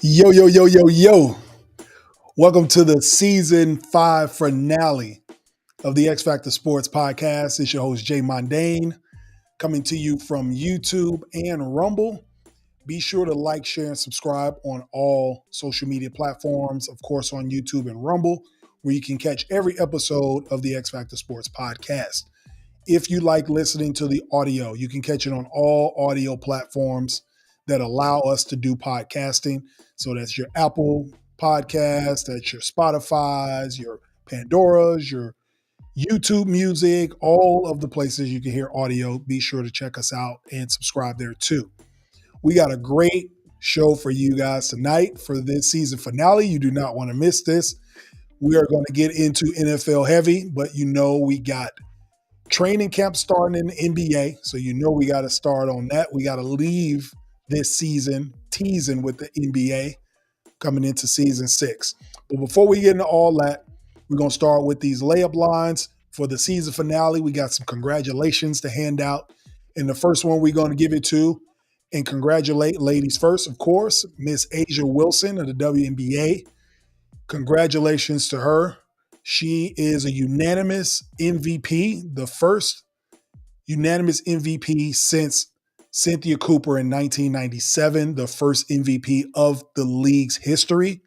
Yo, yo, yo, yo, yo. Welcome to the season 5 finale of the X Factor Sports Podcast. It's your host, Jay Mondane, coming to you from YouTube and Rumble. Be sure to like, share, and subscribe on all social media platforms, of course, on YouTube and Rumble, where you can catch every episode of the X Factor Sports Podcast. If you like listening to the audio, you can catch it on all audio platforms that allow us to do podcasting. So that's your Apple Podcast, that's your Spotify's, your Pandora's, your YouTube Music, all of the places you can hear audio. Be sure to check us out and subscribe there too. We got a great show for you guys tonight for this season finale. You do not want to miss this. We are going to get into NFL heavy, but we got training camp starting in the NBA, so we got to start on that. We got to leave this season teasing with the NBA coming into season 6. But before we get into all that, we're going to start with these layup lines for the season finale. We got some congratulations to hand out. And the first one we're going to give it to and congratulate ladies first, of course, Miss Asia Wilson of the WNBA. Congratulations to her. She is a unanimous MVP, the first unanimous MVP since Cynthia Cooper in 1997, the first MVP of the league's history.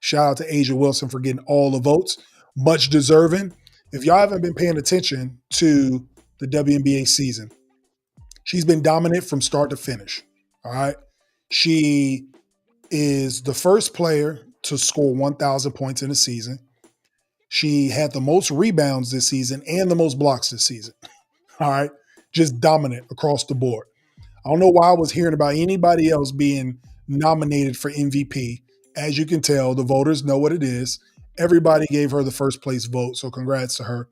Shout out to Asia Wilson for getting all the votes. Much deserving. If y'all haven't been paying attention to the WNBA season, she's been dominant from start to finish. All right. She is the first player to score 1,000 points in a season. She had the most rebounds this season and the most blocks this season. All right. Just dominant across the board. I don't know why I was hearing about anybody else being nominated for MVP. As you can tell, the voters know what it is. Everybody gave her the first place vote. So congrats to her.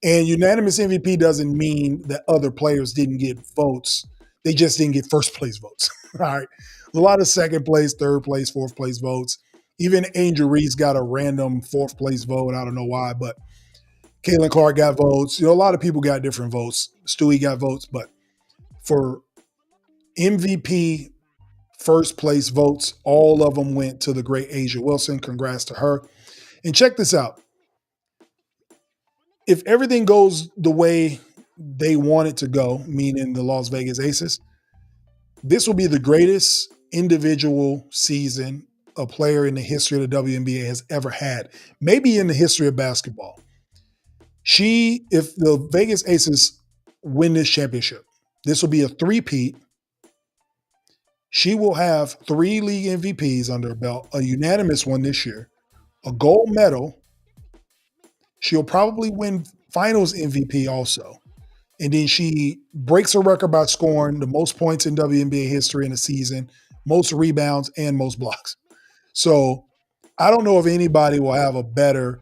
And unanimous MVP doesn't mean that other players didn't get votes. They just didn't get first place votes. All right. A lot of second place, third place, fourth place votes. Even Angel Reese got a random fourth place vote. I don't know why, but Caitlin Clark got votes. A lot of people got different votes. Stewie got votes, but for MVP first place votes, all of them went to the great Asia Wilson. Congrats to her. And check this out. If everything goes the way they want it to go, meaning the Las Vegas Aces, this will be the greatest individual season a player in the history of the WNBA has ever had, maybe in the history of basketball. If the Vegas Aces win this championship, this will be a three-peat. She will have 3 league MVPs under her belt, a unanimous one this year, a gold medal. She'll probably win finals MVP also. And then she breaks her record by scoring the most points in WNBA history in a season, most rebounds, and most blocks. So I don't know if anybody will have a better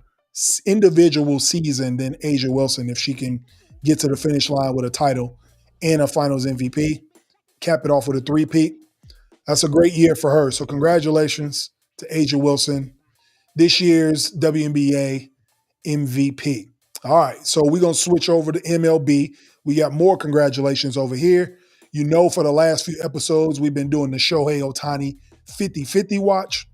individual season than Asia Wilson if she can get to the finish line with a title and a finals MVP, cap it off with a three-peat. That's a great year for her. So congratulations to Asia Wilson, this year's WNBA MVP. All right, so we're going to switch over to MLB. We got more congratulations over here. For the last few episodes, we've been doing the Shohei Ohtani 50-50 watch.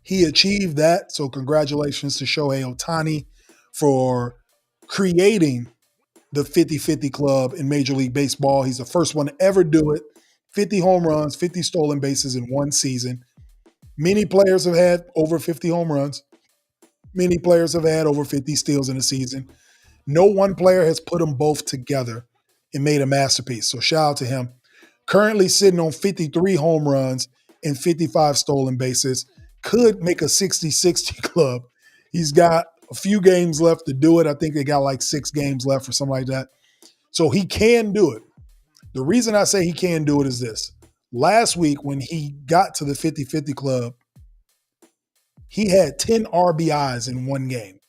He achieved that, so congratulations to Shohei Ohtani for creating the 50-50 club in Major League Baseball. He's the first one to ever do it. 50 home runs, 50 stolen bases in one season. Many players have had over 50 home runs. Many players have had over 50 steals in a season. No one player has put them both together and made a masterpiece. So shout out to him. Currently sitting on 53 home runs and 55 stolen bases. Could make a 60-60 club. He's got a few games left to do it. I think they got like 6 games left or something like that. So he can do it. The reason I say he can do it is this. Last week when he got to the 50-50 club, he had 10 RBIs in one game.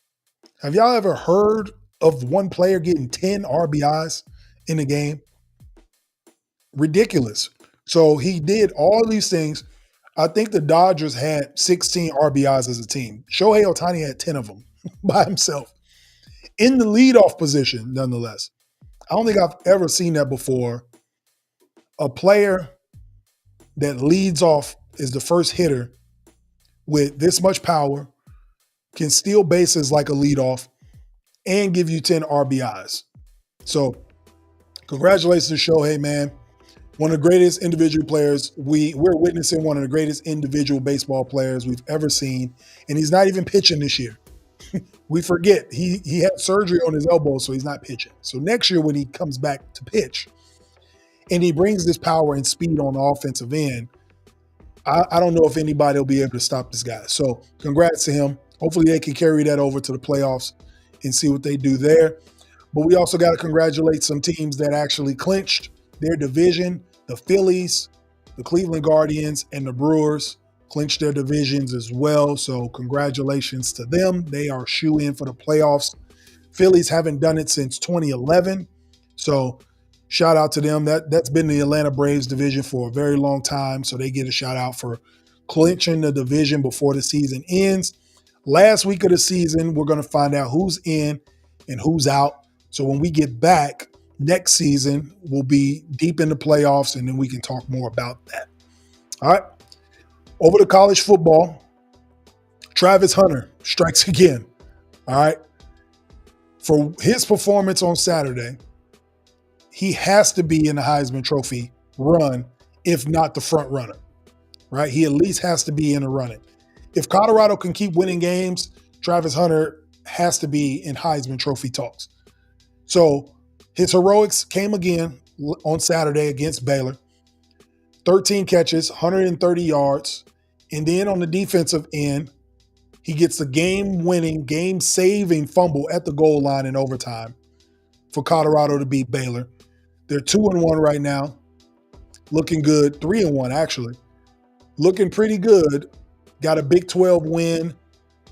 Have y'all ever heard of one player getting 10 RBIs in a game? Ridiculous. So he did all these things. I think the Dodgers had 16 RBIs as a team. Shohei Ohtani had 10 of them by himself. In the leadoff position, nonetheless. I don't think I've ever seen that before. A player that leads off is the first hitter with this much power, can steal bases like a leadoff, and give you 10 RBIs. So congratulations to Shohei, man. One of the greatest individual players. We're witnessing one of the greatest individual baseball players we've ever seen. And he's not even pitching this year. We forget he had surgery on his elbow, so he's not pitching. So next year when he comes back to pitch and he brings this power and speed on the offensive end, I don't know if anybody will be able to stop this guy. So congrats to him. Hopefully they can carry that over to the playoffs and see what they do there. But we also got to congratulate some teams that actually clinched their division. The Phillies, the Cleveland Guardians, and the Brewers clinched their divisions as well. So congratulations to them. They are shoe-in for the playoffs. Phillies haven't done it since 2011. So shout out to them. That's been the Atlanta Braves division for a very long time. So they get a shout out for clinching the division before the season ends. Last week of the season, we're going to find out who's in and who's out. So when we get back next season, we'll be deep in the playoffs, and then we can talk more about that. All right. Over to college football. Travis Hunter strikes again. All right. For his performance on Saturday, he has to be in the Heisman Trophy run, if not the front runner. Right? He at least has to be in the running. If Colorado can keep winning games, Travis Hunter has to be in Heisman Trophy talks. So his heroics came again on Saturday against Baylor. 13 catches, 130 yards. And then on the defensive end, he gets the game-winning, game-saving fumble at the goal line in overtime for Colorado to beat Baylor. They're 2-1 right now. Looking good. 3-1, actually. Looking pretty good. Got a Big 12 win.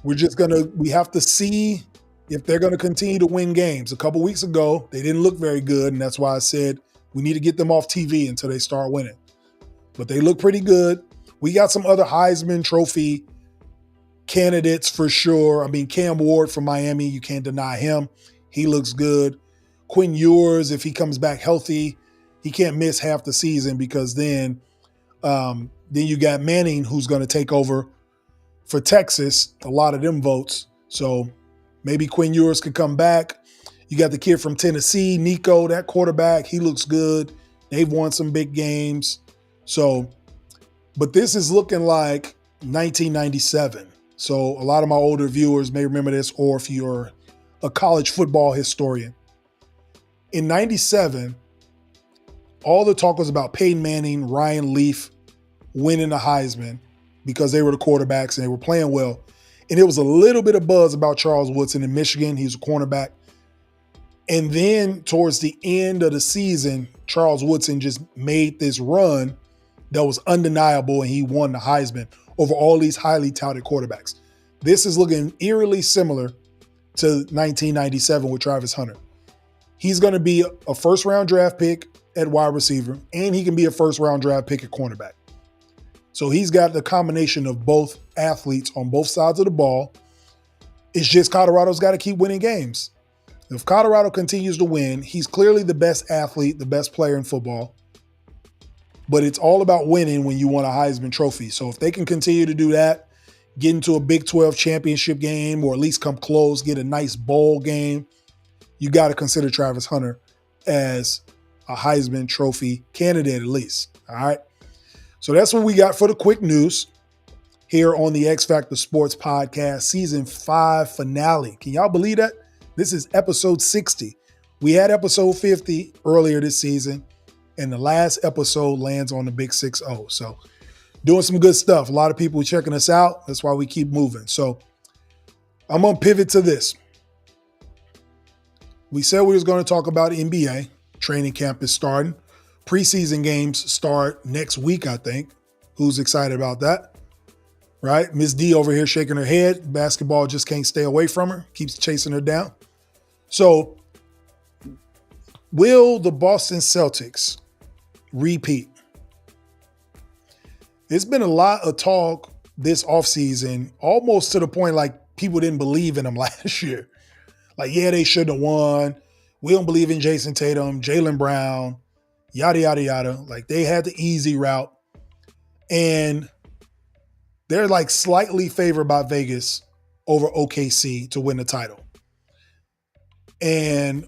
We have to see if they're going to continue to win games. A couple weeks ago, they didn't look very good, and that's why I said we need to get them off TV until they start winning. But they look pretty good. We got some other Heisman Trophy candidates for sure. I mean, Cam Ward from Miami, you can't deny him. He looks good. Quinn Ewers, if he comes back healthy, he can't miss half the season because then you got Manning who's going to take over for Texas, a lot of them votes. So maybe Quinn Ewers could come back. You got the kid from Tennessee, Nico, that quarterback. He looks good. They've won some big games. So, but this is looking like 1997. So a lot of my older viewers may remember this, or if you're a college football historian. In 97, all the talk was about Peyton Manning, Ryan Leaf winning the Heisman because they were the quarterbacks and they were playing well. And it was a little bit of buzz about Charles Woodson in Michigan. He was a cornerback. And then towards the end of the season, Charles Woodson just made this run that was undeniable, and he won the Heisman over all these highly touted quarterbacks. This is looking eerily similar to 1997 with Travis Hunter. He's going to be a first-round draft pick at wide receiver, and he can be a first-round draft pick at cornerback. So he's got the combination of both athletes on both sides of the ball. It's just Colorado's got to keep winning games. If Colorado continues to win, he's clearly the best athlete, the best player in football. But it's all about winning when you want a Heisman Trophy. So if they can continue to do that, get into a Big 12 championship game, or at least come close, get a nice bowl game, you got to consider Travis Hunter as a Heisman Trophy candidate at least. All right. So that's what we got for the quick news here on the X Factor Sports Podcast, Season 5 finale. Can y'all believe that? This is episode 60. We had episode 50 earlier this season, and the last episode lands on the big 6-0. So doing some good stuff. A lot of people checking us out. That's why we keep moving. So I'm going to pivot to this. We said we was going to talk about NBA. Training camp is starting. Preseason games start next week, I think. Who's excited about that? Right? Miss D over here shaking her head. Basketball just can't stay away from her. Keeps chasing her down. So will the Boston Celtics repeat? There's been a lot of talk this offseason, almost to the point like people didn't believe in them last year. Like, yeah, they shouldn't have won. We don't believe in Jason Tatum, Jaylen Brown, yada, yada, yada. Like, they had the easy route. And They're like slightly favored by Vegas over OKC to win the title. And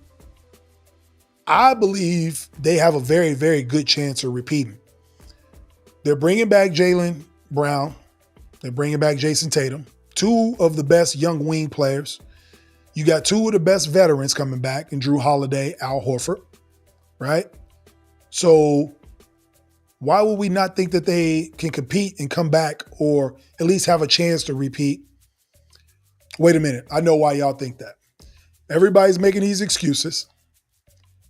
I believe they have a very, very good chance of repeating. They're bringing back Jaylen Brown. They're bringing back Jason Tatum, two of the best young wing players. You got two of the best veterans coming back in Drew Holiday, Al Horford, right? So why would we not think that they can compete and come back or at least have a chance to repeat? Wait a minute. I know why y'all think that. Everybody's making these excuses.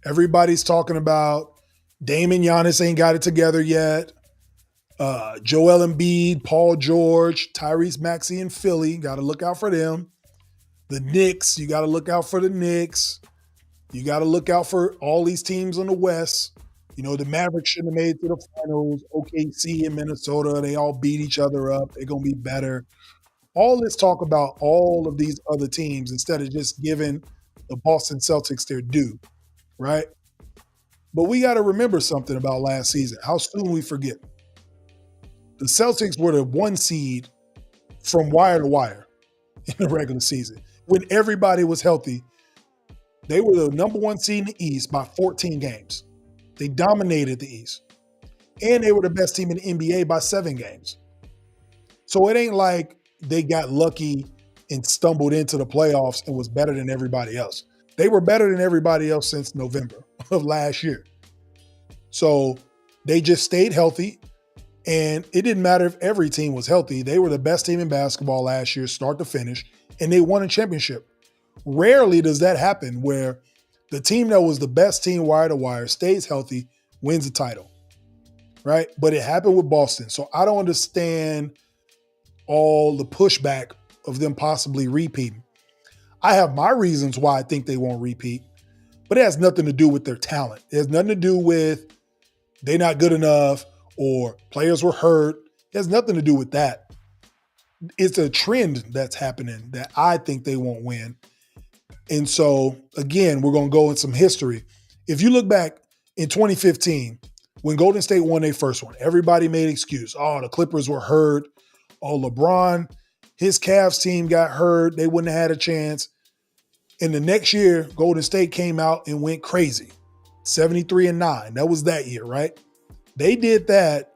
Everybody's talking about Dame and Giannis ain't got it together yet. Joel Embiid, Paul George, Tyrese Maxey in Philly. Got to look out for them. The Knicks, you got to look out for the Knicks. You got to look out for all these teams in the West. You know, the Mavericks shouldn't have made it to the finals. OKC and Minnesota, they all beat each other up. They're going to be better. All this talk about all of these other teams instead of just giving the Boston Celtics their due, right? But we got to remember something about last season. How soon we forget. The Celtics were the 1 seed from wire to wire in the regular season. When everybody was healthy, they were the number 1 seed in the East by 14 games. They dominated the East. And they were the best team in the NBA by 7 games. So it ain't like they got lucky and stumbled into the playoffs and was better than everybody else. They were better than everybody else since November of last year. So they just stayed healthy. And it didn't matter if every team was healthy. They were the best team in basketball last year, start to finish, and they won a championship. Rarely does that happen where the team that was the best team wire to wire stays healthy, wins the title, right? But it happened with Boston. So I don't understand all the pushback of them possibly repeating. I have my reasons why I think they won't repeat, but it has nothing to do with their talent. It has nothing to do with they're not good enough or players were hurt. It has nothing to do with that. It's a trend that's happening that I think they won't win. And so, again, we're going to go in some history. If you look back in 2015, when Golden State won their first one, everybody made excuse. Oh, the Clippers were hurt. Oh, LeBron, his Cavs team got hurt. They wouldn't have had a chance. And the next year, Golden State came out and went crazy. 73-9. That was that year, right? They did that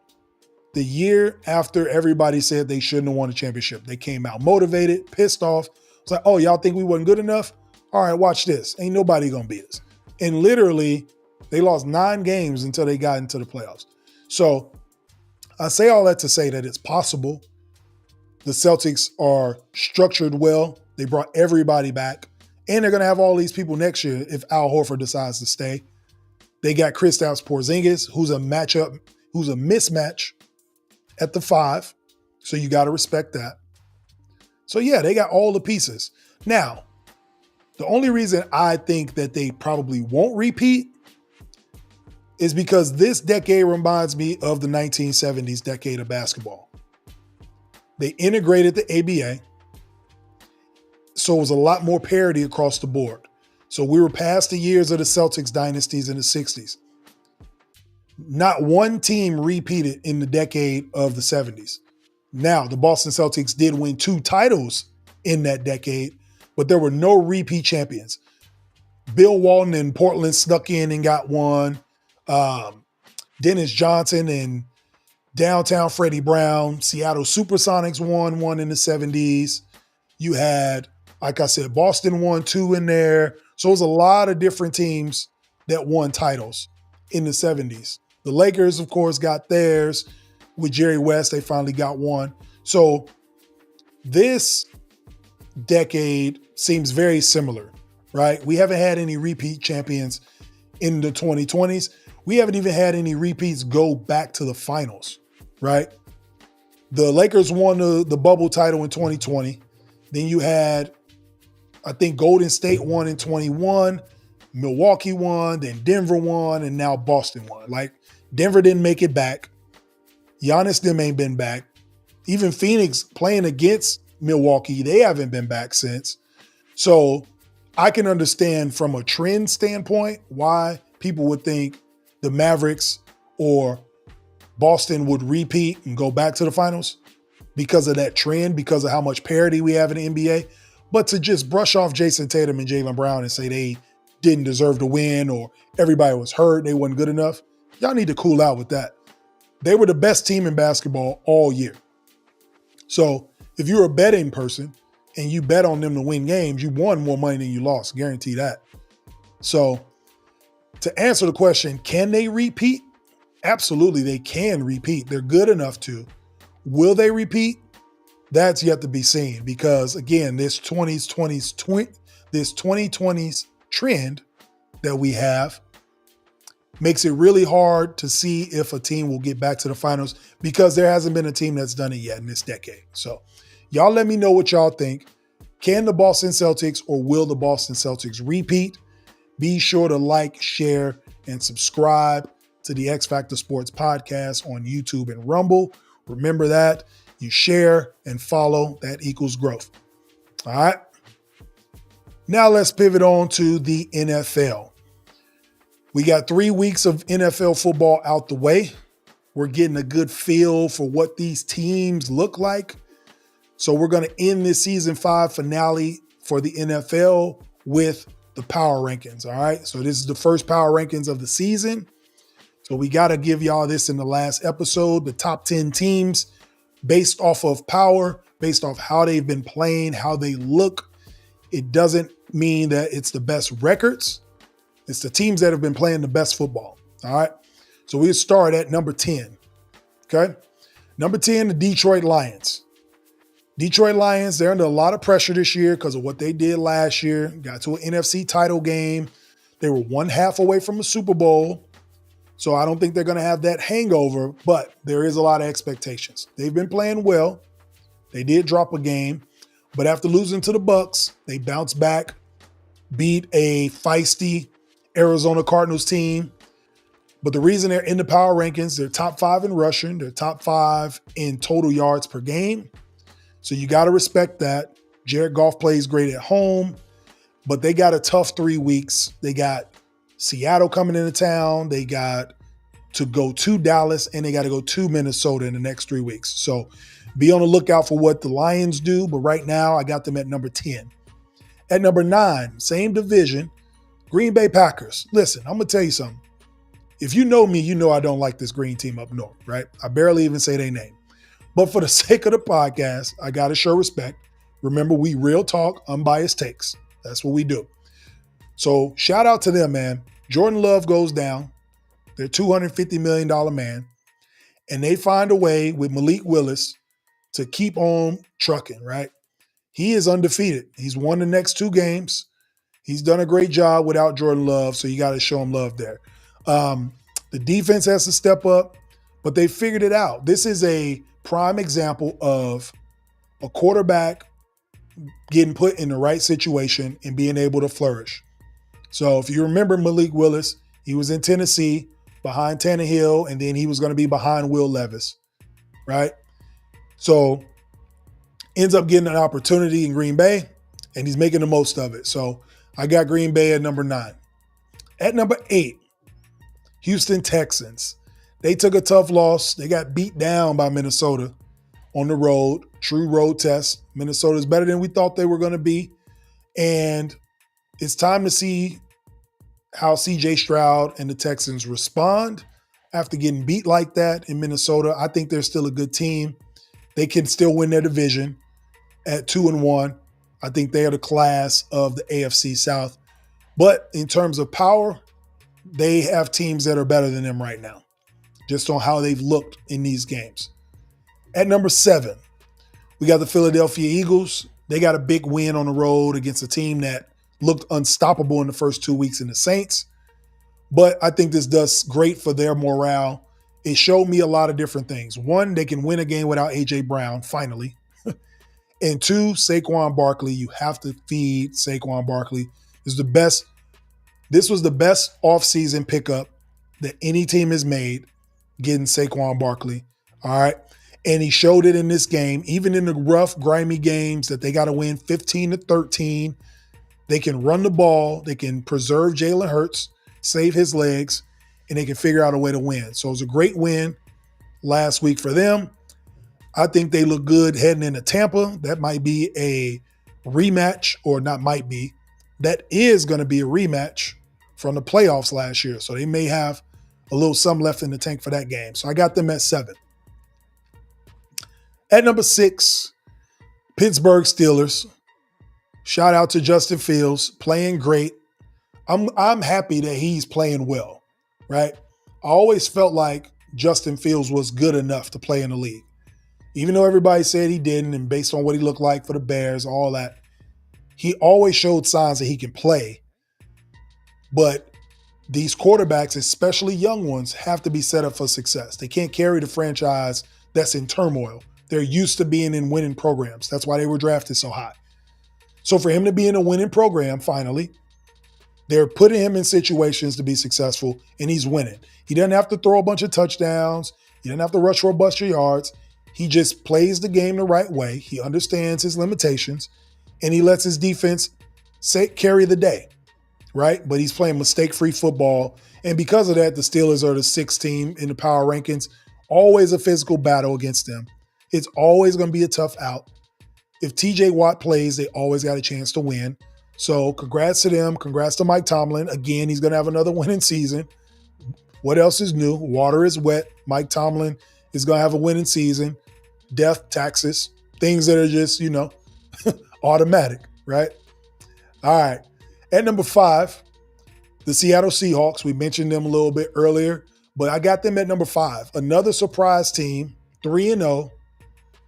the year after everybody said they shouldn't have won a championship. They came out motivated, pissed off. It's like, oh, y'all think we wasn't good enough? All right, watch this. Ain't nobody going to beat us. And literally, they lost 9 games until they got into the playoffs. So I say all that to say that it's possible. The Celtics are structured well. They brought everybody back. And they're going to have all these people next year if Al Horford decides to stay. They got Kristaps Porzingis, who's a mismatch at the 5. So you got to respect that. So yeah, they got all the pieces. Now, the only reason I think that they probably won't repeat is because this decade reminds me of the 1970s decade of basketball. They integrated the ABA, so it was a lot more parity across the board. So we were past the years of the Celtics dynasties in the 60s. Not one team repeated in the decade of the 70s. Now, the Boston Celtics did win 2 titles in that decade, but there were no repeat champions. Bill Walton in Portland snuck in and got one. Dennis Johnson and downtown Freddie Brown. Seattle Supersonics won one in the 70s. You had, like I said, Boston won 2 in there. So it was a lot of different teams that won titles in the 70s. The Lakers, of course, got theirs. With Jerry West, they finally got one. So this decade seems very similar, right? We haven't had any repeat champions in the 2020s. We haven't even had any repeats go back to the finals, right? The Lakers won the bubble title in 2020. Then you had, I think Golden State won in 21, Milwaukee won, then Denver won, and now Boston won. Like, Denver didn't make it back. Giannis them ain't been back. Even Phoenix playing against Milwaukee, they haven't been back since. So I can understand from a trend standpoint why people would think the Mavericks or Boston would repeat and go back to the finals. because of that trend, because of how much parity we have in the NBA. But to just brush off Jason Tatum and Jaylen Brown and say they didn't deserve to win or everybody was hurt, they wasn't good enough, y'all need to cool out with that. They were the best team in basketball all year. So if you're a betting person and you bet on them to win games, you won more money than you lost. Guarantee that. So to answer the question, can they repeat? Absolutely, they can repeat. They're good enough to. Will they repeat? That's yet to be seen because, again, this 2020s trend that we have makes it really hard to see if a team will get back to the finals because there hasn't been a team that's done it yet in this decade. So y'all let me know what y'all think. Can the Boston Celtics or will the Boston Celtics repeat? Be sure to like, share, and subscribe to the X Factor Sports Podcast on YouTube and Rumble. Remember that. You share and follow, that equals growth. All right. Now let's pivot on to the NFL. We got 3 weeks of NFL football out the way. We're getting a good feel for what these teams look like. So we're going to end this season 5 finale for the NFL with the power rankings. All right. So this is the first power rankings of the season. So we got to give y'all this in the last episode, the top 10 teams based off of power, based off how they've been playing, how they look. It doesn't mean that it's the best records. It's the teams that have been playing the best football. All right. So we'll start at number 10. Okay. Number 10, the Detroit Lions. Detroit Lions, they're under a lot of pressure this year because of what they did last year. Got to an NFC title game. They were one half away from a Super Bowl. So I don't think they're going to have that hangover, but there is a lot of expectations. They've been playing well. They did drop a game, but after losing to the Bucs, they bounced back, beat a feisty Arizona Cardinals team. But the reason they're in the power rankings, they're top 5 in rushing, they're top 5 in total yards per game. So you got to respect that. Jared Goff plays great at home, but they got a tough 3 weeks. They got Seattle coming into town. They got to go to Dallas, and they got to go to Minnesota in the next 3 weeks. So be on the lookout for what the Lions do. But right now, I got them at number 10. At number 9, same division, Green Bay Packers. Listen, I'm going to tell you something. If you know me, you know I don't like this green team up north, right? I barely even say their name. But for the sake of the podcast, I got to show respect. Remember, we real talk, unbiased takes. That's what we do. So shout out to them, man. Jordan Love goes down. They're $250 million man. And they find a way with Malik Willis to keep on trucking, right? He is undefeated. He's won the next 2 games. He's done a great job without Jordan Love, so you got to show him love there. The defense has to step up, but they figured it out. This is a prime example of a quarterback getting put in the right situation and being able to flourish. So if you remember Malik Willis, he was in Tennessee behind Tannehill, and then he was going to be behind Will Levis, right? So ends up getting an opportunity in Green Bay, and he's making the most of it. So I got Green Bay at number 9. At number 8, Houston Texans. They took a tough loss. They got beat down by Minnesota on the road. True road test. Minnesota's better than we thought they were going to be. And it's time to see how CJ Stroud and the Texans respond after getting beat like that in Minnesota. I think they're still a good team. They can still win their division at 2-1. I think they are the class of the AFC South. But in terms of power, they have teams that are better than them right now, just on how they've looked in these games. At number 7, we got the Philadelphia Eagles. They got a big win on the road against a team that looked unstoppable in the first 2 weeks in the Saints. But I think this does great for their morale. It showed me a lot of different things. 1, they can win a game without A.J. Brown, finally. And 2, Saquon Barkley. You have to feed Saquon Barkley. This was the best offseason pickup that any team has made, getting Saquon Barkley. All right. And he showed it in this game, even in the rough, grimy games that they got to win 15-13. They can run the ball. They can preserve Jalen Hurts, save his legs, and they can figure out a way to win. So it was a great win last week for them. I think they look good heading into Tampa. That might be a rematch, or not might be. That is going to be a rematch from the playoffs last year. So they may have a little something left in the tank for that game. So I got them at 7. At number 6, Pittsburgh Steelers. Shout out to Justin Fields, playing great. I'm happy that he's playing well, right? I always felt like Justin Fields was good enough to play in the league. Even though everybody said he didn't, and based on what he looked like for the Bears, all that, he always showed signs that he can play. But these quarterbacks, especially young ones, have to be set up for success. They can't carry the franchise that's in turmoil. They're used to being in winning programs. That's why they were drafted so high. So for him to be in a winning program, finally, they're putting him in situations to be successful, and he's winning. He doesn't have to throw a bunch of touchdowns. He doesn't have to rush for a bunch of yards. He just plays the game the right way. He understands his limitations, and he lets his defense carry the day, right? But he's playing mistake-free football, and because of that, the Steelers are the 6th team in the power rankings. Always a physical battle against them. It's always going to be a tough out. If TJ Watt plays, they always got a chance to win. So congrats to them. Congrats to Mike Tomlin. Again, he's going to have another winning season. What else is new? Water is wet. Mike Tomlin is going to have a winning season. Death, taxes, things that are just, automatic, right? All right. At number 5, the Seattle Seahawks. We mentioned them a little bit earlier, but I got them at number 5. Another surprise team, 3-0.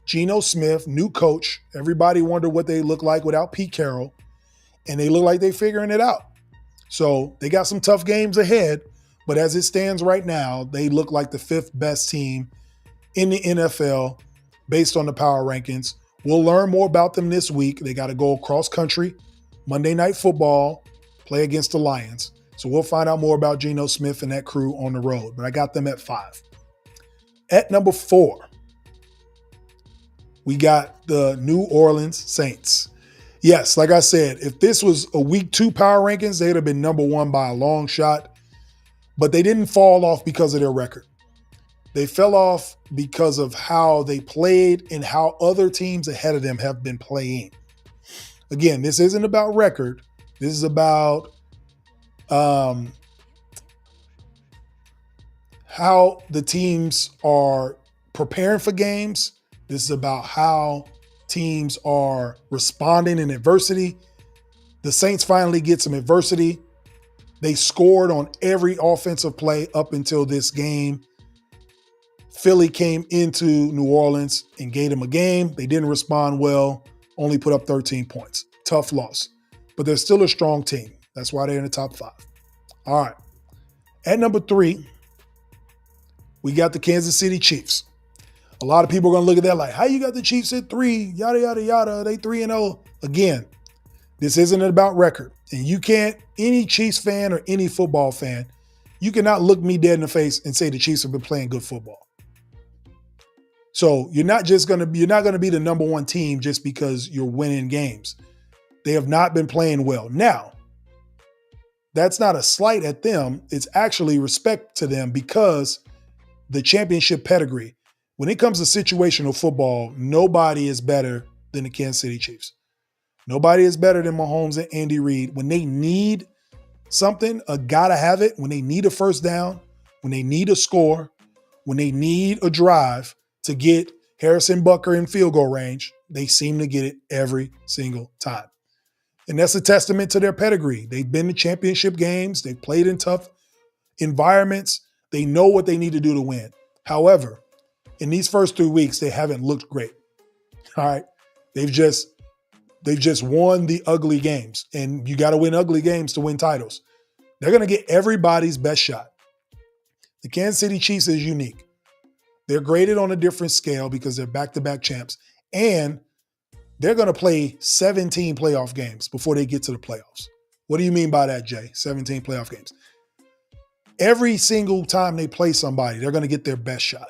Geno Smith, new coach. Everybody wondered what they look like without Pete Carroll, and they look like they're figuring it out. So they got some tough games ahead, but as it stands right now, they look like the 5th best team in the NFL based on the power rankings. We'll learn more about them this week. They got to go cross country, Monday Night Football, play against the Lions. So we'll find out more about Geno Smith and that crew on the road, but I got them at 5. At number 4, we got the New Orleans Saints. Yes, like I said, if this was a week 2 power rankings, they'd have been number 1 by a long shot, but they didn't fall off because of their record. They fell off because of how they played and how other teams ahead of them have been playing. Again, this isn't about record. This is about how the teams are preparing for games. This is about how teams are responding in adversity. The Saints finally get some adversity. They scored on every offensive play up until this game. Philly came into New Orleans and gave them a game. They didn't respond well, only put up 13 points. Tough loss. But they're still a strong team. That's why they're in the top 5. All right. At number 3, we got the Kansas City Chiefs. A lot of people are going to look at that like, how you got the Chiefs at 3? Yada, yada, yada. They 3-0. Again, this isn't about record. And you can't, any Chiefs fan or any football fan, you cannot look me dead in the face and say the Chiefs have been playing good football. So you're not going to be the number 1 team just because you're winning games. They have not been playing well. Now, that's not a slight at them. It's actually respect to them because the championship pedigree. When it comes to situational football, nobody is better than the Kansas City Chiefs. Nobody is better than Mahomes and Andy Reid. When they need something, a gotta have it. When they need a first down, when they need a score, when they need a drive to get Harrison Butker in field goal range, they seem to get it every single time. And that's a testament to their pedigree. They've been to championship games. They've played in tough environments. They know what they need to do to win. However, in these first 3 weeks, they haven't looked great. All right. They've just won the ugly games. And you got to win ugly games to win titles. They're going to get everybody's best shot. The Kansas City Chiefs is unique. They're graded on a different scale because they're back-to-back champs. And they're going to play 17 playoff games before they get to the playoffs. What do you mean by that, Jay? 17 playoff games. Every single time they play somebody, they're going to get their best shot.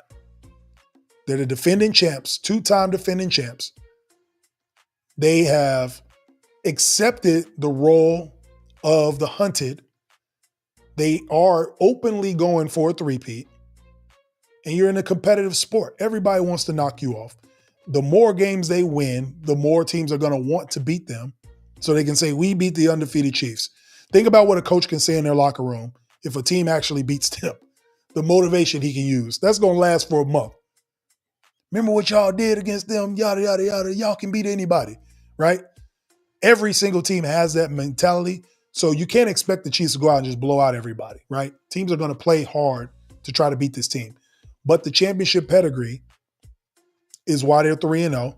They're the defending champs, 2-time defending champs. They have accepted the role of the hunted. They are openly going for a three-peat. And you're in a competitive sport. Everybody wants to knock you off. the more games they win, the more teams are going to want to beat them so they can say, we beat the undefeated Chiefs. Think about what a coach can say in their locker room if a team actually beats them. The motivation he can use. That's going to last for a month. Remember what y'all did against them, yada, yada, yada. Y'all can beat anybody, right? Every single team has that mentality. So you can't expect the Chiefs to go out and just blow out everybody, right? Teams are going to play hard to try to beat this team. But the championship pedigree is why they're 3-0.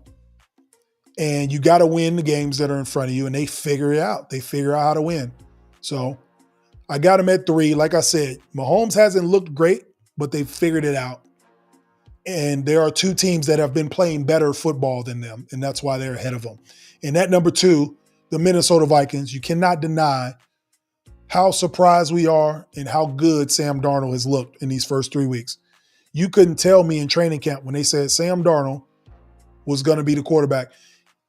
And you got to win the games that are in front of you, and they figure it out. They figure out how to win. So I got them at 3. Like I said, Mahomes hasn't looked great, but they've figured it out. And there are 2 teams that have been playing better football than them, and that's why they're ahead of them. And at number 2, the Minnesota Vikings, you cannot deny how surprised we are and how good Sam Darnold has looked in these first 3 weeks. You couldn't tell me in training camp when they said Sam Darnold was going to be the quarterback.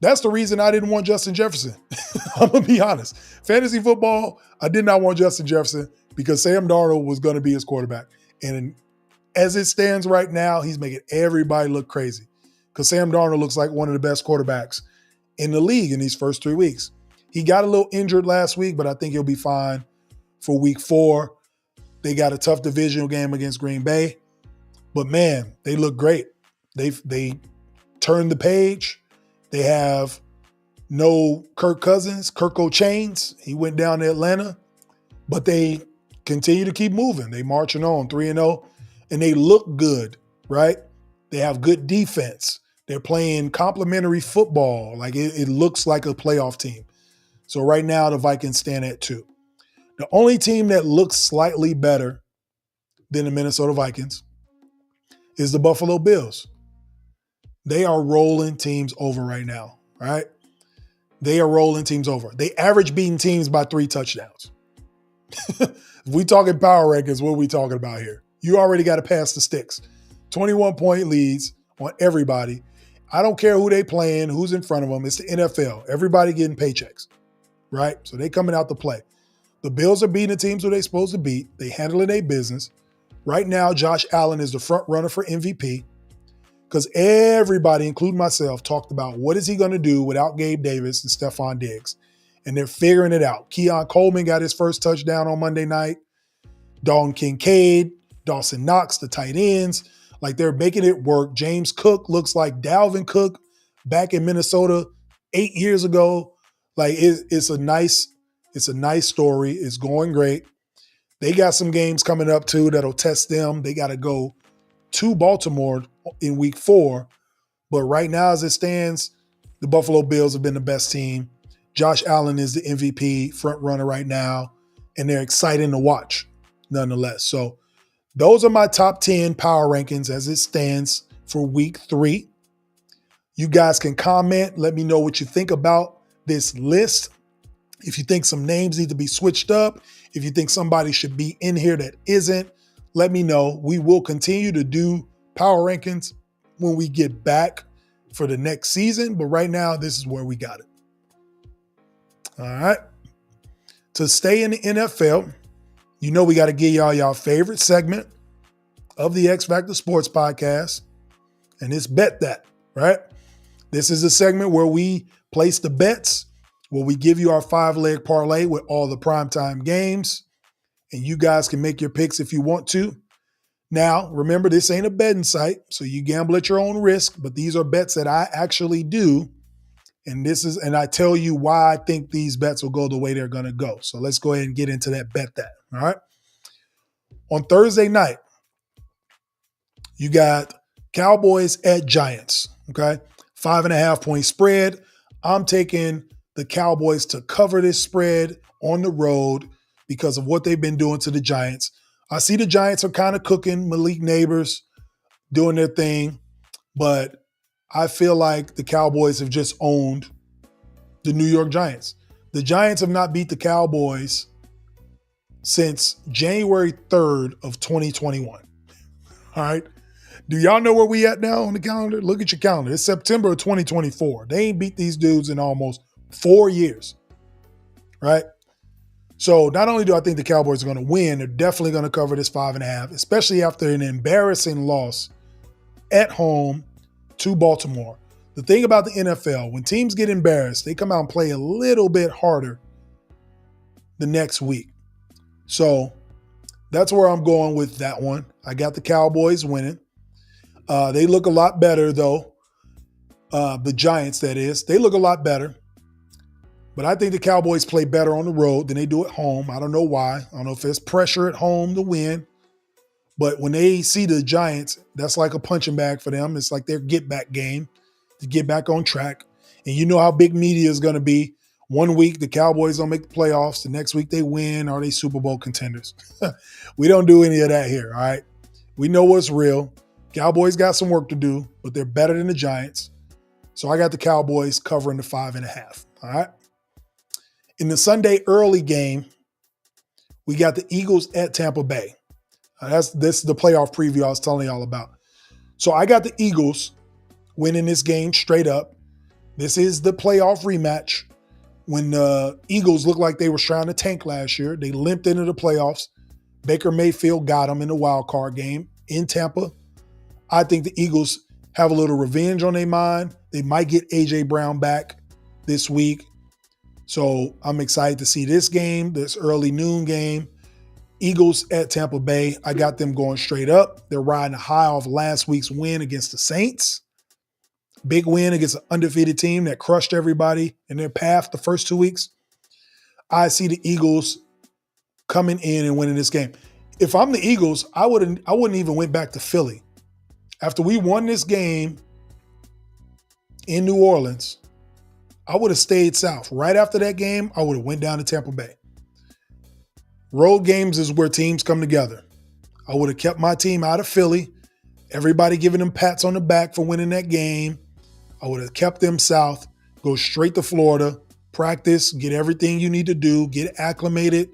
That's the reason I didn't want Justin Jefferson. I'm going to be honest. Fantasy football, I did not want Justin Jefferson because Sam Darnold was going to be his quarterback. And as it stands right now, he's making everybody look crazy because Sam Darnold looks like one of the best quarterbacks in the league in these first 3 weeks. He got a little injured last week, but I think he'll be fine for week 4. They got a tough divisional game against Green Bay. But man, they look great. They turned the page. They have no Kirk Cousins, Kirk O'Chains. He went down to Atlanta. But they continue to keep moving. They marching on 3-0. And they look good, right? They have good defense. They're playing complementary football. Like it looks like a playoff team. So right now, the Vikings stand at 2. The only team that looks slightly better than the Minnesota Vikings is the Buffalo Bills. They are rolling teams over right now, right? They are rolling teams over. They average beating teams by 3 touchdowns. If we talking power rankings, what are we talking about here? You already got to pass the sticks. 21-point leads on everybody. I don't care who they playing, who's in front of them. It's the NFL. Everybody getting paychecks, right? So they coming out to play. The Bills are beating the teams who they're supposed to beat. They handling their business. Right now, Josh Allen is the front runner for MVP because everybody, including myself, talked about what is he going to do without Gabe Davis and Stephon Diggs. And they're figuring it out. Keon Coleman got his first touchdown on Monday night. Dalton Kincaid, Dawson Knox, the tight ends. Like they're making it work. James Cook looks like Dalvin Cook back in Minnesota 8 years ago. Like it's a nice story. It's going great. They got some games coming up too that'll test them. They got to go to Baltimore in week 4. But right now, as it stands, the Buffalo Bills have been the best team. Josh Allen is the MVP front runner right now, and they're exciting to watch nonetheless. So those are my top 10 power rankings as it stands for week 3. You guys can comment. Let me know what you think about this list. If you think some names need to be switched up, if you think somebody should be in here that isn't, let me know. We will continue to do power rankings when we get back for the next season. But right now, this is where we got it. All right. To stay in the NFL, you know we got to give y'all favorite segment of the X Factor Sports Podcast, and it's Bet That, right? This is a segment where we place the bets, where we give you our 5-leg parlay with all the primetime games, and you guys can make your picks if you want to. Now, remember, this ain't a betting site, so you gamble at your own risk, but these are bets that I actually do, and I tell you why I think these bets will go the way they're going to go. So let's go ahead and get into that Bet That, all right? On Thursday night, you got Cowboys at Giants, okay? 5.5-point spread. I'm taking the Cowboys to cover this spread on the road because of what they've been doing to the Giants. I see the Giants are kind of cooking. Malik Neighbors doing their thing, but I feel like the Cowboys have just owned the New York Giants. The Giants have not beat the Cowboys since January 3rd of 2021. All right. Do y'all know where we at now on the calendar? Look at your calendar. It's September of 2024. They ain't beat these dudes in almost 4 years. Right? So not only do I think the Cowboys are going to win, they're definitely going to cover this 5.5, especially after an embarrassing loss at home to Baltimore. The thing about the NFL, when teams get embarrassed, they come out and play a little bit harder the next week. So that's where I'm going with that one. I got the Cowboys winning. They look a lot better, though. The Giants, that is. They look a lot better. But I think the Cowboys play better on the road than they do at home. I don't know why. I don't know if there's pressure at home to win. But when they see the Giants, that's like a punching bag for them. It's like their get-back game to get back on track. And you know how big media is going to be. One week, the Cowboys don't make the playoffs. The next week, they win. Are they Super Bowl contenders? We don't do any of that here, all right? We know what's real. Cowboys got some work to do, but they're better than the Giants. So I got the Cowboys covering the 5.5, all right? In the Sunday early game, we got the Eagles at Tampa Bay. This is the playoff preview I was telling y'all about. So I got the Eagles winning this game straight up. This is the playoff rematch. When the Eagles looked like they were trying to tank last year, they limped into the playoffs. Baker Mayfield got them in the wild card game in Tampa. I think the Eagles have a little revenge on their mind. They might get A.J. Brown back this week. So I'm excited to see this game, this early noon game. Eagles at Tampa Bay. I got them going straight up. They're riding a high off last week's win against the Saints. Big win against an undefeated team that crushed everybody in their path the first 2 weeks. I see the Eagles coming in and winning this game. If I'm the Eagles, I wouldn't even went back to Philly. After we won this game in New Orleans, I would have stayed south. Right after that game, I would have went down to Tampa Bay. Road games is where teams come together. I would have kept my team out of Philly. Everybody giving them pats on the back for winning that game. I would have kept them south, go straight to Florida, practice, get everything you need to do, get acclimated,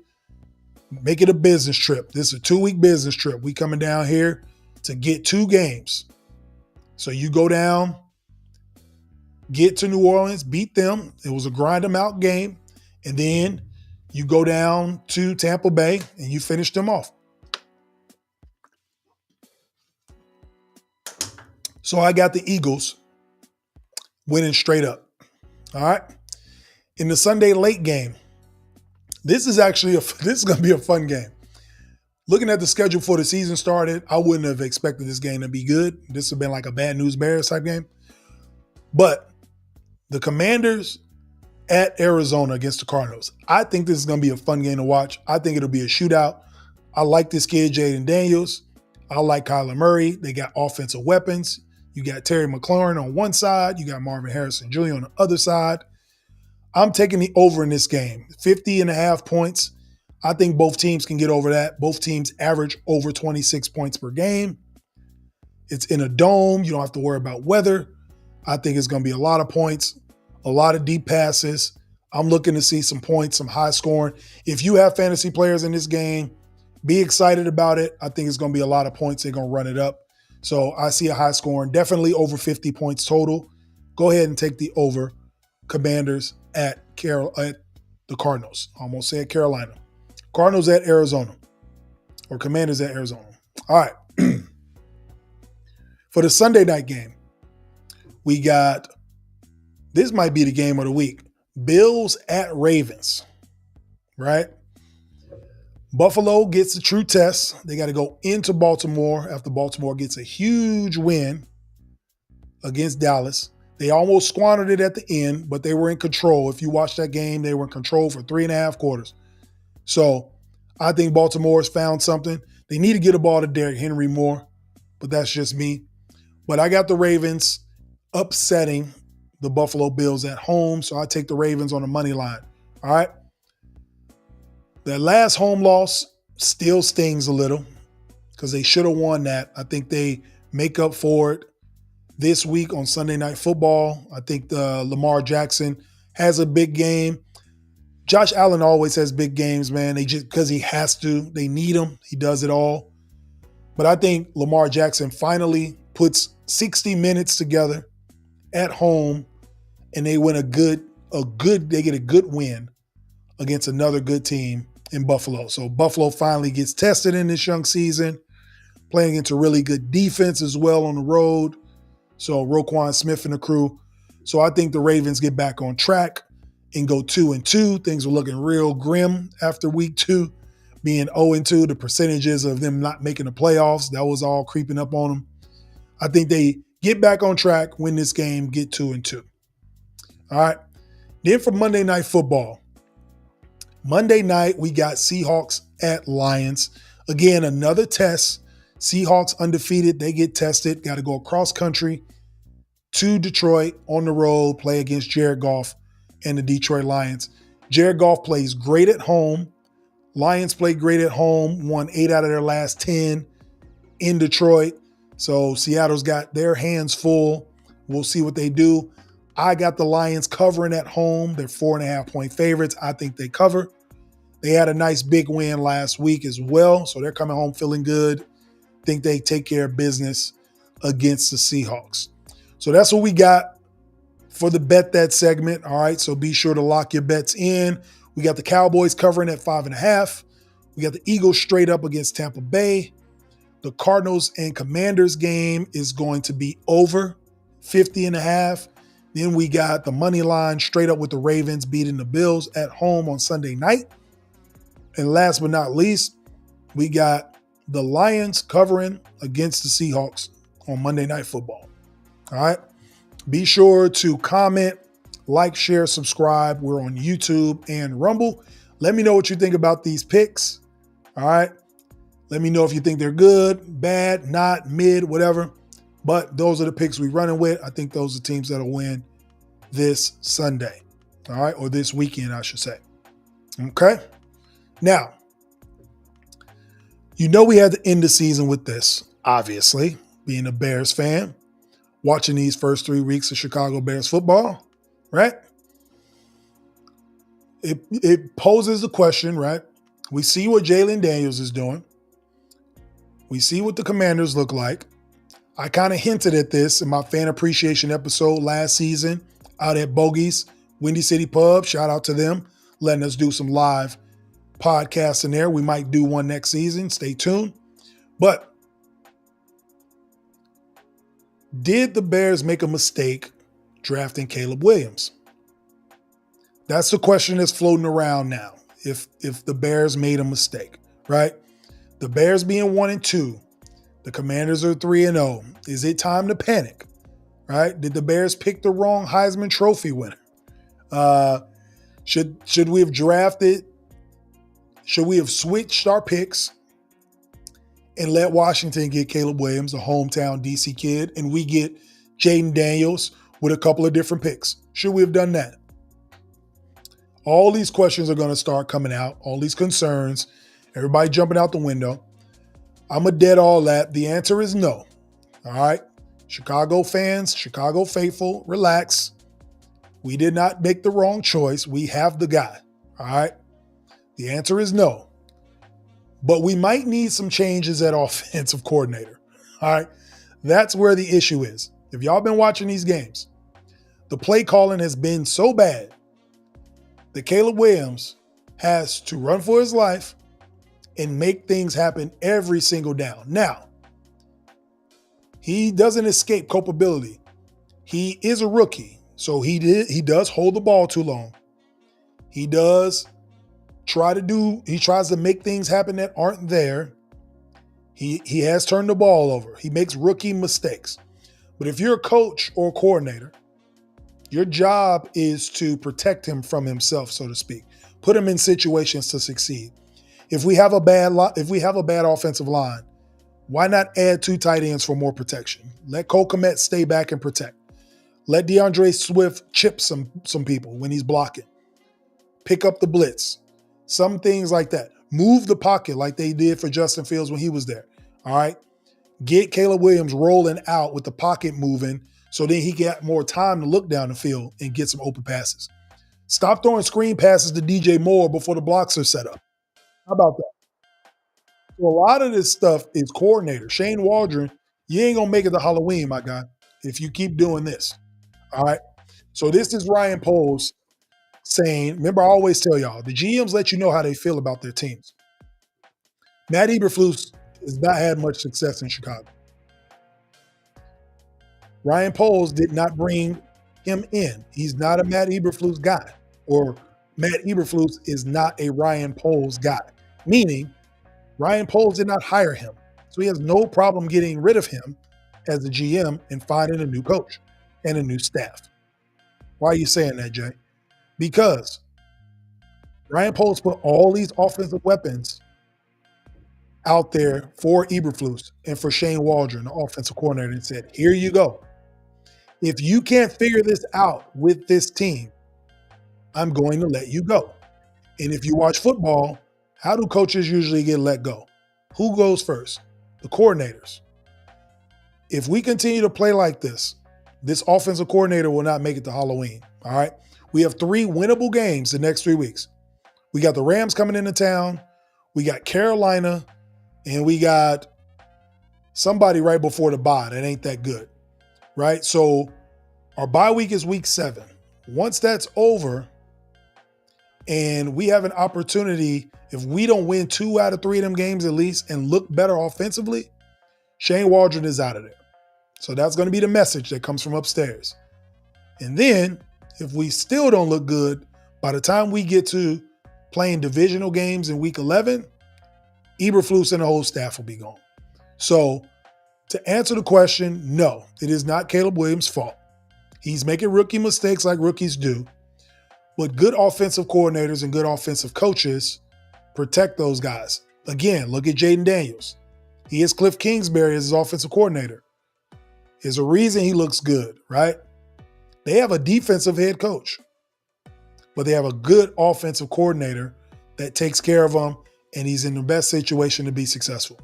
make it a business trip. This is a 2-week business trip. We coming down here to get 2 games. So you go down, get to New Orleans, beat them. It was a grind them out game. And then you go down to Tampa Bay and you finish them off. So I got the Eagles winning straight up. All right. In the Sunday late game, this is going to be a fun game. Looking at the schedule before the season started, I wouldn't have expected this game to be good. This would have been like a bad news bears type game. But the Commanders at Arizona against the Cardinals. I think this is going to be a fun game to watch. I think it'll be a shootout. I like this kid, Jaden Daniels. I like Kyler Murray. They got offensive weapons. You got Terry McLaurin on one side. You got Marvin Harrison Jr. on the other side. I'm taking the over in this game. 50.5 points. I think both teams can get over that. Both teams average over 26 points per game. It's in a dome. You don't have to worry about weather. I think it's going to be a lot of points, a lot of deep passes. I'm looking to see some points, some high scoring. If you have fantasy players in this game, be excited about it. I think it's going to be a lot of points. They're going to run it up. So I see a high scoring, definitely over 50 points total. Go ahead and take the over. Commanders at the Cardinals. I almost said Carolina. Cardinals at Arizona. Or Commanders at Arizona. All right. For the Sunday night game, we got, this might be the game of the week. Bills at Ravens. Right? Buffalo gets a true test. They got to go into Baltimore after Baltimore gets a huge win against Dallas. They almost squandered it at the end, but they were in control. If you watch that game, they were in control for 3.5 quarters. So I think Baltimore's found something. They need to get a ball to Derrick Henry more, but that's just me. But I got the Ravens upsetting the Buffalo Bills at home, so I take the Ravens on the money line. All right? That last home loss still stings a little because they should have won that. I think they make up for it this week on Sunday Night Football. I think Lamar Jackson has a big game. Josh Allen always has big games, man. They just because he has to. They need him. He does it all. But I think Lamar Jackson finally puts 60 minutes together at home, and they win they get a good win against another good team in Buffalo. So Buffalo finally gets tested in this young season, playing against a really good defense as well on the road. So Roquan Smith and the crew. So I think the Ravens get back on track and go 2-2. Things were looking real grim after week 2, being 0-2. The percentages of them not making the playoffs, that was all creeping up on them. I think they get back on track, win this game, get 2-2. All right. Then for Monday Night Football. Monday night, we got Seahawks at Lions. Again, another test. Seahawks undefeated. They get tested. Got to go across country to Detroit on the road, play against Jared Goff and the Detroit Lions. Jared Goff plays great at home. Lions play great at home, won 8 out of their last 10 in Detroit. So Seattle's got their hands full. We'll see what they do. I got the Lions covering at home. They're 4.5-point favorites. I think they cover. They had a nice big win last week as well, so they're coming home feeling good. Think they take care of business against the Seahawks. So that's what we got for the Bet That segment. All right, so be sure to lock your bets in. We got the Cowboys covering at 5.5. We got the Eagles straight up against Tampa Bay. The Cardinals and Commanders game is going to be over 50.5. Then we got the money line straight up with the Ravens beating the Bills at home on Sunday night. And last but not least, we got the Lions covering against the Seahawks on Monday Night Football. All right. Be sure to comment, like, share, subscribe. We're on YouTube and Rumble. Let me know what you think about these picks. All right. Let me know if you think they're good, bad, not, mid, whatever. But those are the picks we're running with. I think those are teams that'll win this Sunday. All right. Or this weekend, I should say. Okay. Now, you know we had to end the season with this, obviously, being a Bears fan, watching these first 3 weeks of Chicago Bears football, right? It poses a question, right? We see what Jalen Daniels is doing. We see what the Commanders look like. I kind of hinted at this in my fan appreciation episode last season out at Bogey's Windy City Pub. Shout out to them, letting us do some live podcasts in there. We might do one next season. Stay tuned. But did the Bears make a mistake drafting Caleb Williams? That's the question that's floating around now. If the Bears made a mistake, right? The Bears being 1-2, the Commanders are 3-0. Is it time to panic? Right? Did the Bears pick the wrong Heisman Trophy winner? Should we have drafted? Should we have switched our picks and let Washington get Caleb Williams, a hometown DC kid, and we get Jaden Daniels with a couple of different picks? Should we have done that? All these questions are going to start coming out, all these concerns, everybody jumping out the window. I'm a dead all that. The answer is no. All right. Chicago fans, Chicago faithful, relax. We did not make the wrong choice. We have the guy. All right. The answer is no. But we might need some changes at offensive coordinator. All right. That's where the issue is. If y'all been watching these games, the play calling has been so bad that Caleb Williams has to run for his life and make things happen every single down. Now, he doesn't escape culpability. He is a rookie, so he does hold the ball too long. He tries to make things happen that aren't there. He has turned the ball over. He makes rookie mistakes. But if you're a coach or a coordinator, your job is to protect him from himself, so to speak. Put him in situations to succeed. If we have a bad offensive line, why not add 2 tight ends for more protection? Let Cole Kmet stay back and protect. Let DeAndre Swift chip some people when he's blocking. Pick up the blitz. Some things like that. Move the pocket like they did for Justin Fields when he was there. All right? Get Caleb Williams rolling out with the pocket moving so then he got more time to look down the field and get some open passes. Stop throwing screen passes to DJ Moore before the blocks are set up. How about that? So a lot of this stuff is coordinator. Shane Waldron, you ain't going to make it to Halloween, my guy, if you keep doing this. All right? So this is Ryan Poles saying, remember I always tell y'all, the GMs let you know how they feel about their teams. Matt Eberflus has not had much success in Chicago. Ryan Poles did not bring him in. He's not a Matt Eberflus guy, or Matt Eberflus is not a Ryan Poles guy, meaning Ryan Poles did not hire him. So he has no problem getting rid of him as the GM and finding a new coach and a new staff. Why are you saying that, Jay? Because Ryan Poles put all these offensive weapons out there for Eberflus and for Shane Waldron, the offensive coordinator, and said, here you go. If you can't figure this out with this team, I'm going to let you go. And if you watch football, how do coaches usually get let go? Who goes first? The coordinators. If we continue to play like this offensive coordinator will not make it to Halloween, all right? We have 3 winnable games the next 3 weeks. We got the Rams coming into town. We got Carolina, and we got somebody right before the bye that ain't that good, right? So our bye week is week 7. Once that's over and we have an opportunity, if we don't win 2 out of 3 of them games at least and look better offensively, Shane Waldron is out of there. So that's going to be the message that comes from upstairs. And then if we still don't look good, by the time we get to playing divisional games in week 11, Eberflus and the whole staff will be gone. So to answer the question, no, it is not Caleb Williams' fault. He's making rookie mistakes like rookies do. But good offensive coordinators and good offensive coaches protect those guys. Again, look at Jaden Daniels. He has Cliff Kingsbury as his offensive coordinator. There's a reason he looks good, right? They have a defensive head coach, but they have a good offensive coordinator that takes care of them, and he's in the best situation to be successful,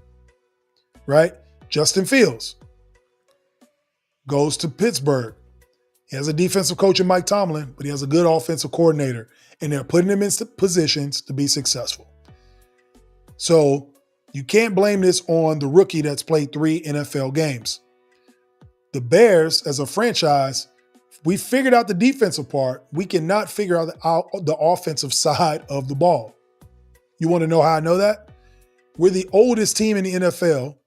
right? Justin Fields goes to Pittsburgh. He has a defensive coach in Mike Tomlin, but he has a good offensive coordinator, and they're putting him in positions to be successful. So you can't blame this on the rookie that's played 3 NFL games. The Bears, as a franchise, we figured out the defensive part. We cannot figure out the offensive side of the ball. You want to know how I know that? We're the oldest team in the NFL,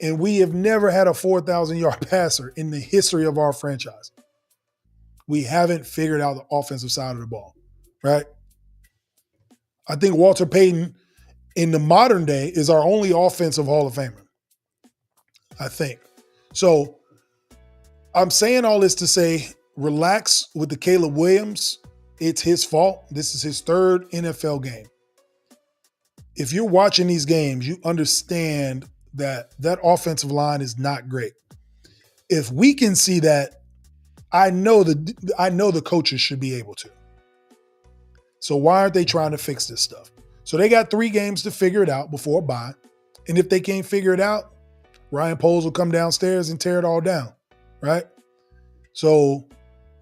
and we have never had a 4,000-yard passer in the history of our franchise. We haven't figured out the offensive side of the ball, right? I think Walter Payton in the modern day is our only offensive Hall of Famer, I think. So I'm saying all this to say, relax with the Caleb Williams. It's his fault. This is his 3rd NFL game. If you're watching these games, you understand that that offensive line is not great. If we can see that, I know the coaches should be able to. So why aren't they trying to fix this stuff? So they got 3 games to figure it out before a bye. And if they can't figure it out, Ryan Poles will come downstairs and tear it all down, right? So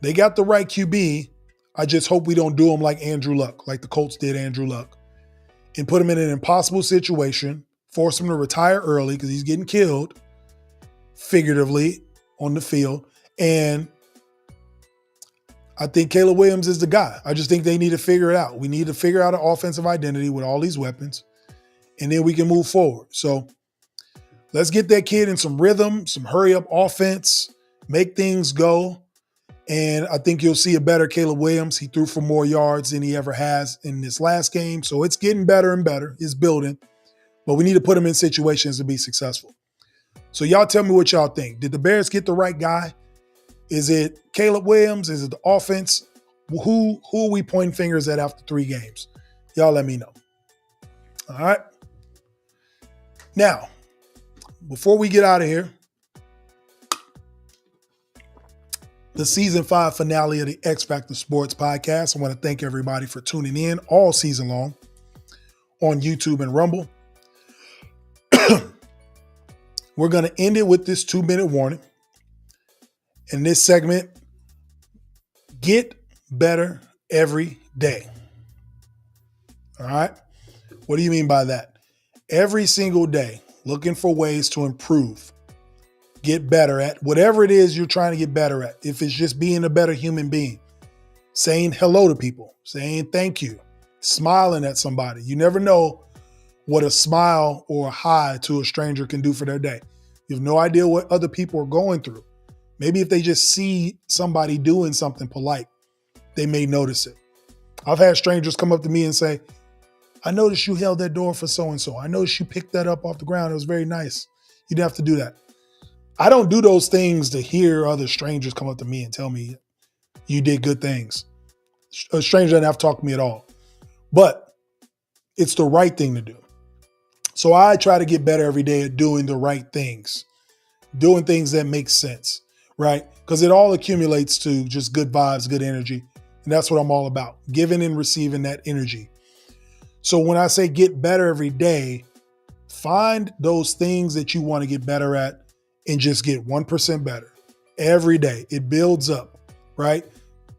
they got the right QB. I just hope we don't do them like Andrew Luck, like the Colts did Andrew Luck, and put him in an impossible situation, force him to retire early because he's getting killed, figuratively, on the field. And I think Caleb Williams is the guy. I just think they need to figure it out. We need to figure out an offensive identity with all these weapons, and then we can move forward. So let's get that kid in some rhythm, some hurry-up offense, make things go, and I think you'll see a better Caleb Williams. He threw for more yards than he ever has in this last game, so it's getting better and better. It's building, but we need to put him in situations to be successful. So y'all tell me what y'all think. Did the Bears get the right guy? Is it Caleb Williams? Is it the offense? Who are we pointing fingers at after 3 games? Y'all let me know. All right. Now, before we get out of here, the season 5 finale of the X Factor Sports Podcast. I want to thank everybody for tuning in all season long on YouTube and Rumble. We're going to end it with this 2-minute warning. In this segment, get better every day. All right? What do you mean by that? Every single day, looking for ways to improve, get better at whatever it is you're trying to get better at. If it's just being a better human being, saying hello to people, saying thank you, smiling at somebody. You never know what a smile or a hi to a stranger can do for their day. You have no idea what other people are going through. Maybe if they just see somebody doing something polite, they may notice it. I've had strangers come up to me and say, I noticed you held that door for so-and-so. I noticed you picked that up off the ground. It was very nice. You didn't have to do that. I don't do those things to hear other strangers come up to me and tell me you did good things. A stranger doesn't have to talk to me at all. But it's the right thing to do. So I try to get better every day at doing the right things, doing things that make sense, right? Because it all accumulates to just good vibes, good energy. And that's what I'm all about, giving and receiving that energy. So when I say get better every day, find those things that you want to get better at and just get 1% better every day. It builds up, right?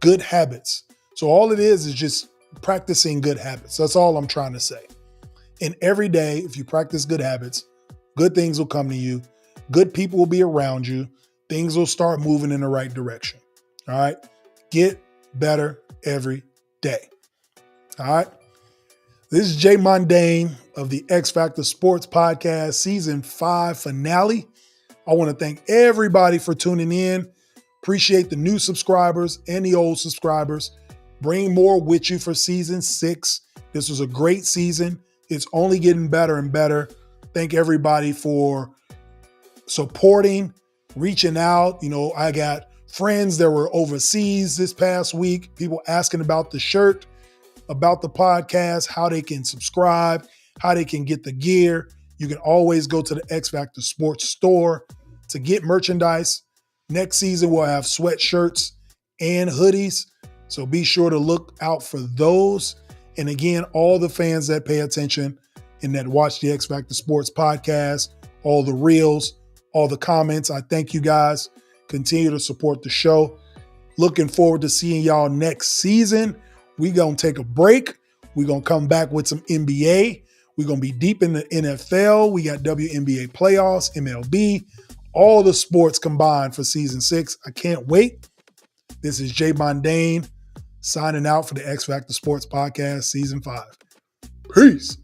Good habits. So all it is just practicing good habits. That's all I'm trying to say. And every day, if you practice good habits, good things will come to you. Good people will be around you. Things will start moving in the right direction. All right. Get better every day. All right. This is Jay Mundane of the X Factor Sports Podcast, Season 5 finale. I want to thank everybody for tuning in. Appreciate the new subscribers and the old subscribers. Bring more with you for Season 6. This was a great season. It's only getting better and better. Thank everybody for supporting, reaching out. I got friends that were overseas this past week, people asking about the shirt, about the podcast, how they can subscribe, how they can get the gear. You can always go to the X Factor Sports store to get merchandise. Next season, we'll have sweatshirts and hoodies. So be sure to look out for those. And again, all the fans that pay attention and that watch the X Factor Sports Podcast, all the reels, all the comments, I thank you guys. Continue to support the show. Looking forward to seeing y'all next season. We're going to take a break. We're going to come back with some NBA. We're going to be deep in the NFL. We got WNBA playoffs, MLB, all the sports combined for Season 6. I can't wait. This is Jay Mundane signing out for the X Factor Sports Podcast, Season 5. Peace.